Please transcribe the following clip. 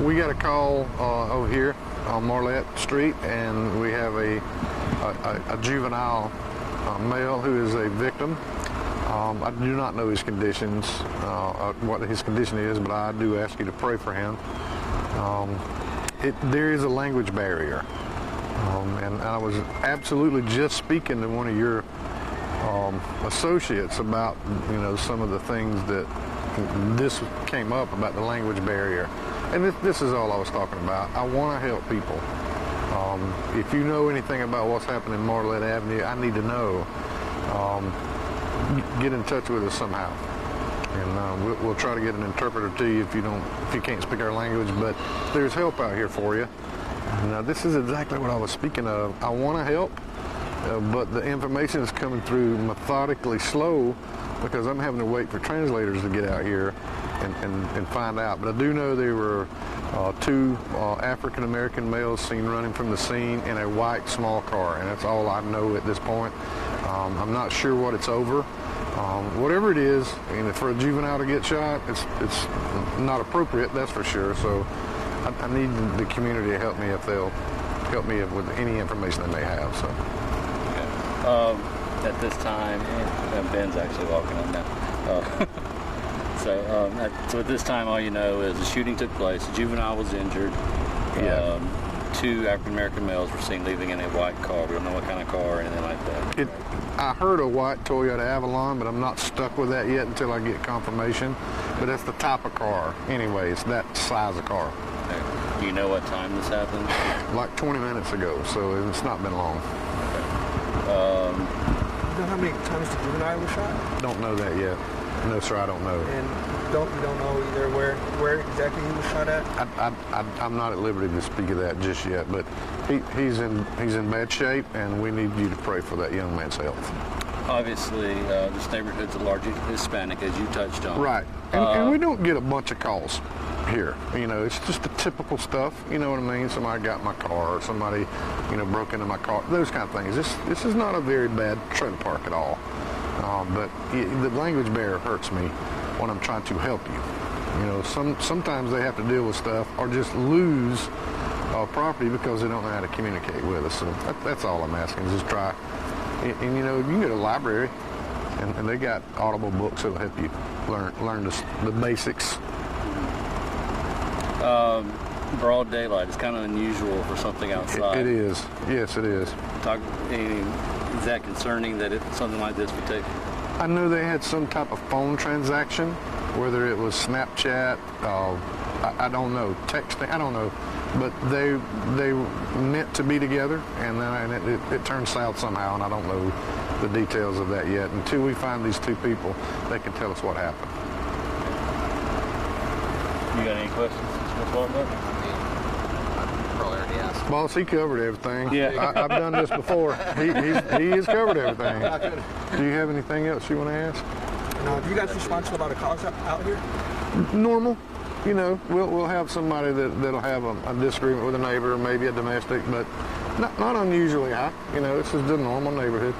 We got a call over here on Marlette Street, and we have a juvenile male who is a victim. I do not know his conditions, what his condition is, but I do ask you to pray for him. There is a language barrier, and I was absolutely just speaking to one of your associates about, some of the things that this came up about the language barrier. And this is all I was talking about. I want to help people. If you know anything about what's happening in Marlette Avenue, I need to know. Get in touch with us somehow, and we'll try to get an interpreter to you if you can't speak our language. But there's help out here for you. Now, this is exactly what I was speaking of. I want to help, but the information is coming through methodically slow because I'm having to wait for translators to get out here and find out. But I do know there were two African-American males seen running from the scene in a white small car, and that's all I know at this point. I'm not sure what it's over. Whatever it is, and for a juvenile to get shot, it's not appropriate, that's for sure. So I need the community to help me if they'll help me with any information they may have. So. Okay. At this time, Ben's actually walking on now. So at this time, all you know is the shooting took place. A juvenile was injured. Yeah. Two African-American males were seen leaving in a white car. We don't know what kind of car or anything like that. I heard a white Toyota Avalon, but I'm not stuck with that yet until I get confirmation. But that's the type of car. Anyways, that size of car. Okay. Do you know what time this happened? Like 20 minutes ago, so it's not been long. Okay. You know how many times the juvenile was shot? Don't know that yet. No, sir, I don't know. And you don't know either where exactly he was shot at? I'm not at liberty to speak of that just yet, but he's in bad shape, and we need you to pray for that young man's health. Obviously, this neighborhood's largely Hispanic, as you touched on. Right, and we don't get a bunch of calls here. It's just the typical stuff. You know what I mean? Somebody got my car, or somebody, broke into my car. Those kind of things. This is not a very bad trailer park at all. But the language barrier hurts me when I'm trying to help you. Sometimes they have to deal with stuff or just lose property because they don't know how to communicate with us. So that's all I'm asking is just try. And you can go to a library, and they got audible books that'll help you learn the basics. Broad daylight is kind of unusual for something outside. It is. Yes, it is. Is that concerning that something like this would take? I knew they had some type of phone transaction, whether it was Snapchat, I don't know, texting, I don't know, but they meant to be together, and then it turned south somehow, and I don't know the details of that yet. Until we find these two people, they can tell us what happened. You got any questions, Mr. Walnut? Boss, he covered everything. Yeah. I've done this before. He has covered everything. Do you have anything else you want to ask? No. Do you guys respond to a lot of calls out here? Normal. We'll have somebody that'll have a disagreement with a neighbor, maybe a domestic, but not unusually high. This is the normal neighborhood.